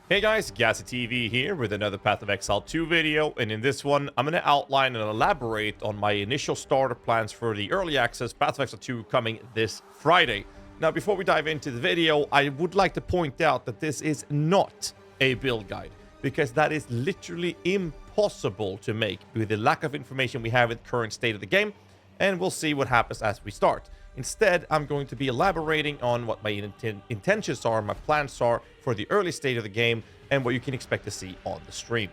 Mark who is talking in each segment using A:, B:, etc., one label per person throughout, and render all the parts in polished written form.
A: Hey guys, GHAZZY TV here with another Path of Exile 2 video, and in this one, I'm going to outline and elaborate on my initial starter plans for the early access Path of Exile 2 coming this Friday. Now, before we dive into the video, I would like to point out that this is not a build guide, because that is literally impossible to make with the lack of information we have in the current state of the game, and we'll see what happens as we start. Instead, I'm going to be elaborating on what my intentions are, my plans are for the early state of the game, and what you can expect to see on the stream.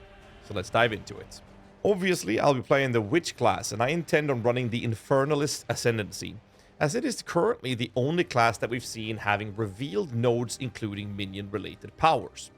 A: So let's dive into it. Obviously, I'll be playing the Witch class, and I intend on running the Infernalist ascendancy, as it is currently the only class that we've seen having revealed nodes including minion-related powers.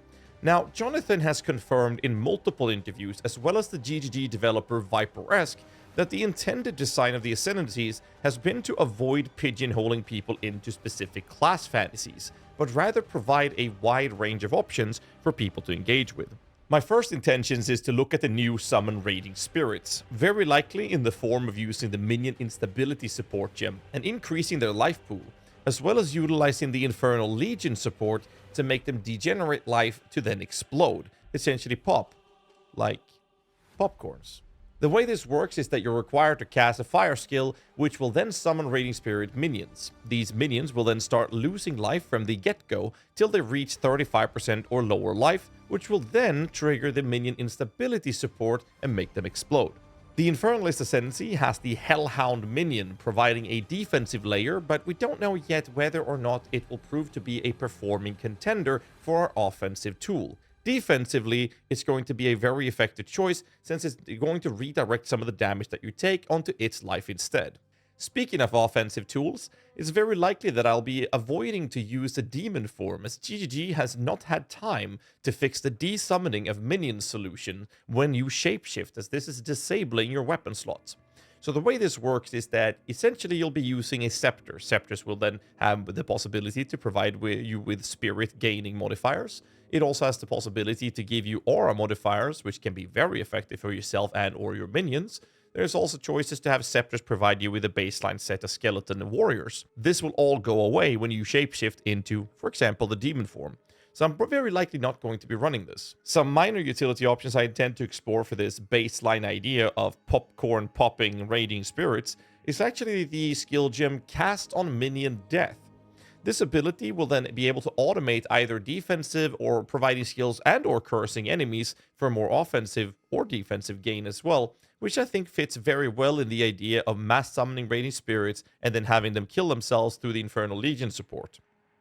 A: Now, Jonathan has confirmed in multiple interviews, as well as the GGG developer Viper-esque, that the intended design of the ascendancies has been to avoid pigeonholing people into specific class fantasies, but rather provide a wide range of options for people to engage with. My first intentions is to look at the new summon raiding spirits, very likely in the form of using the minion instability support gem and increasing their life pool, as well as utilizing the Infernal Legion support to make them degenerate life to then explode, essentially pop, like popcorns. The way this works is that you're required to cast a fire skill, which will then summon raiding spirit minions. These minions will then start losing life from the get-go till they reach 35% or lower life, which will then trigger the minion instability support and make them explode. The Infernalist Ascendancy has the Hellhound minion, providing a defensive layer, but we don't know yet whether or not it will prove to be a performing contender for our offensive tool. Defensively, it's going to be a very effective choice since it's going to redirect some of the damage that you take onto its life instead. Speaking of offensive tools, it's very likely that I'll be avoiding to use the demon form, as GGG has not had time to fix the desummoning of minions solution when you shapeshift, as this is disabling your weapon slots. So the way this works is that essentially you'll be using a Scepter. Scepters will then have the possibility to provide you with spirit gaining modifiers. It also has the possibility to give you aura modifiers, which can be very effective for yourself and or your minions. There's also choices to have Scepters provide you with a baseline set of skeleton warriors. This will all go away when you shapeshift into, for example, the demon form. So I'm very likely not going to be running this. Some minor utility options I intend to explore for this baseline idea of popcorn popping raiding spirits is actually the skill gem Cast on Minion Death. This ability will then be able to automate either defensive or providing skills and or cursing enemies for more offensive or defensive gain as well, which I think fits very well in the idea of mass summoning raiding spirits and then having them kill themselves through the Infernal Legion support.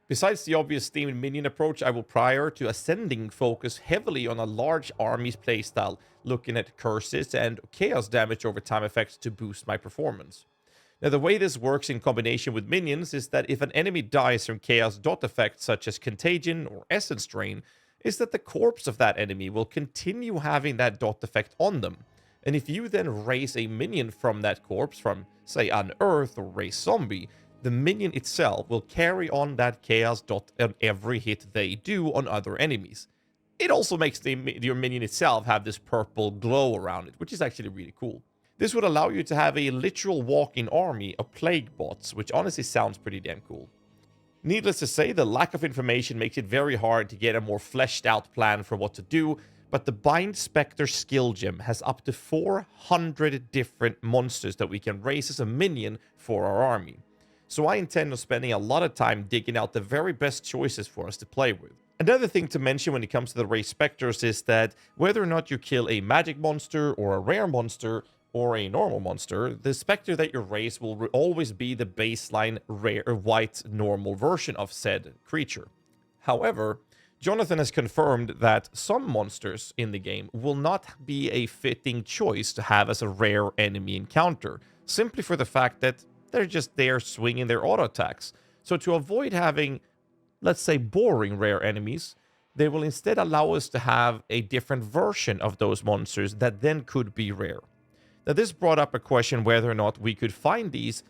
A: Besides the obvious themed minion approach, I will prior to ascending focus heavily on a large armies playstyle, looking at curses and chaos damage over time effects to boost my performance. Now, the way this works in combination with minions is that if an enemy dies from chaos dot effects such as contagion or essence drain, is that the corpse of that enemy will continue having that dot effect on them. And if you then raise a minion from that corpse, from say Unearth or raise zombie, the minion itself will carry on that chaos dot on every hit they do on other enemies. It also makes your minion itself have this purple glow around it, which is actually really cool. This would allow you to have a literal walking army of plague bots, which honestly sounds pretty damn cool. Needless to say, the lack of information makes it very hard to get a more fleshed out plan for what to do, but the Bind Spectre skill gem has up to 400 different monsters that we can raise as a minion for our army. So I intend on spending a lot of time digging out the very best choices for us to play with. Another thing to mention when it comes to the raised specters is that whether or not you kill a magic monster or a rare monster, or a normal monster, the specter that you raise will always be the baseline rare white normal version of said creature. However, Jonathan has confirmed that some monsters in the game will not be a fitting choice to have as a rare enemy encounter, simply for the fact that they're just there swinging their auto attacks. So to avoid having, let's say, boring rare enemies, they will instead allow us to have a different version of those monsters that then could be rare. Now, this brought up a question whether or not we could find these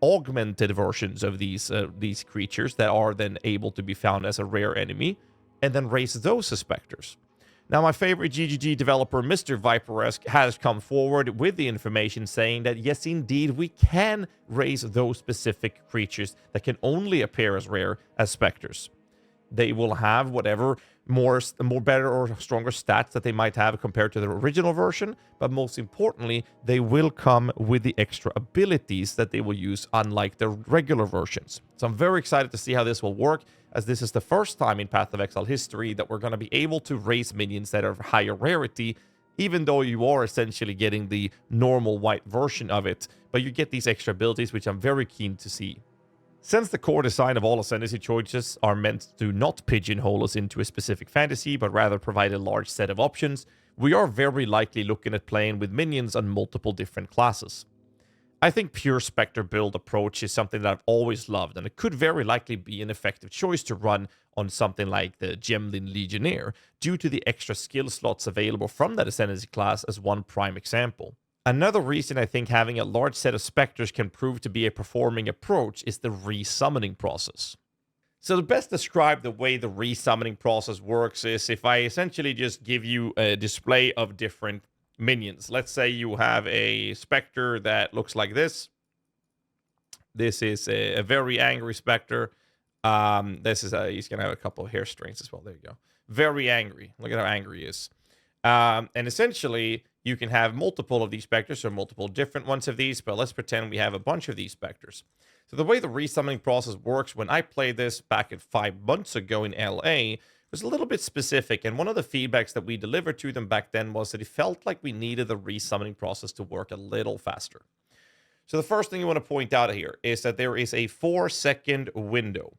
A: augmented versions of these creatures that are then able to be found as a rare enemy, and then raise those as specters. Now, my favorite GGG developer, Mr. Viper-esque, has come forward with the information saying that yes, indeed, we can raise those specific creatures that can only appear as rare as specters. They will have whatever more better or stronger stats that they might have compared to the original version, but most importantly, they will come with the extra abilities that they will use, unlike the regular versions. So I'm very excited to see how this will work, as this is the first time in Path of Exile history that we're going to be able to raise minions that are of higher rarity, even though you are essentially getting the normal white version of it, but you get these extra abilities, which I'm very keen to see. Since the core design of all ascendancy choices are meant to not pigeonhole us into a specific fantasy, but rather provide a large set of options, we are very likely looking at playing with minions on multiple different classes. I think pure Spectre build approach is something that I've always loved, and it could very likely be an effective choice to run on something like the Gemlin Legionnaire, due to the extra skill slots available from that ascendancy class as one prime example. Another reason I think having a large set of Spectres can prove to be a performing approach is the resummoning process. So to best describe the way the resummoning process works is if I essentially just give you a display of different minions. Let's say you have a Spectre that looks like this. This is a very angry Spectre. He's going to have a couple of hair strains as well. There you go. Very angry. Look at how angry he is. And essentially, you can have multiple of these Spectres, or multiple different ones of these, but let's pretend we have a bunch of these Spectres. So the way the resummoning process works, when I played this back 5 months ago in LA, was a little bit specific, and one of the feedbacks that we delivered to them back then was that it felt like we needed the resummoning process to work a little faster. So the first thing you want to point out here is that there is a 4-second window.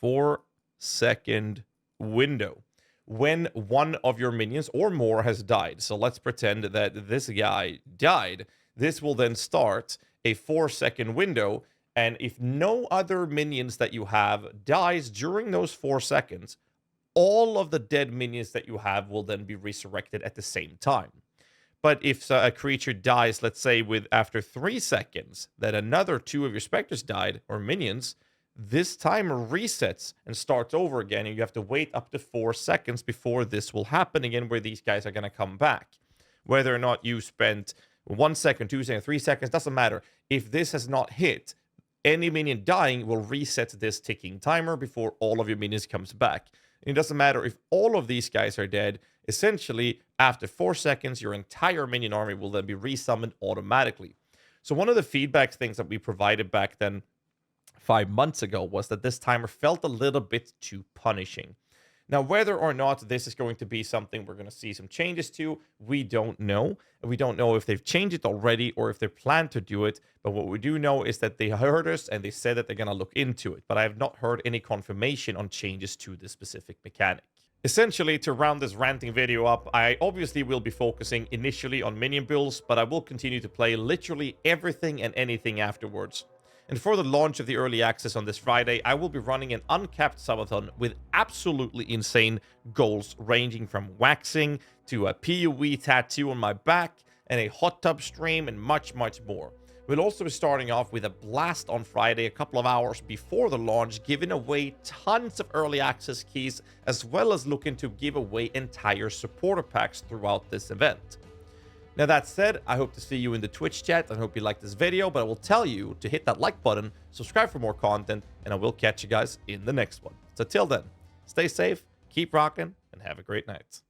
A: 4-second window when one of your minions or more has died. So let's pretend that this guy died. This will then start a 4-second window, and if no other minions that you have dies during those 4 seconds, all of the dead minions that you have will then be resurrected at the same time. But if a creature dies, let's say after 3 seconds, that another 2 of your Spectres died, or minions, this timer resets and starts over again, and you have to wait up to 4 seconds before this will happen again, where these guys are going to come back. Whether or not you spent 1 second, 2 seconds, 3 seconds, doesn't matter. If this has not hit, any minion dying will reset this ticking timer before all of your minions comes back. And it doesn't matter if all of these guys are dead. Essentially, after 4 seconds, your entire minion army will then be resummoned automatically. So one of the feedback things that we provided back then 5 months ago was that this timer felt a little bit too punishing. Now, whether or not this is going to be something we're going to see some changes to, we don't know. We don't know if they've changed it already or if they plan to do it. But what we do know is that they heard us and they said that they're going to look into it. But I have not heard any confirmation on changes to this specific mechanic. Essentially, to round this ranting video up, I obviously will be focusing initially on minion builds, but I will continue to play literally everything and anything afterwards. And for the launch of the early access on this Friday, I will be running an uncapped subathon with absolutely insane goals, ranging from waxing to a PoE tattoo on my back and a hot tub stream and much, much more. We'll also be starting off with a blast on Friday, a couple of hours before the launch, giving away tons of early access keys, as well as looking to give away entire supporter packs throughout this event. Now, that said, I hope to see you in the Twitch chat. I hope you liked this video, but I will tell you to hit that like button, subscribe for more content, and I will catch you guys in the next one. So till then, stay safe, keep rocking, and have a great night.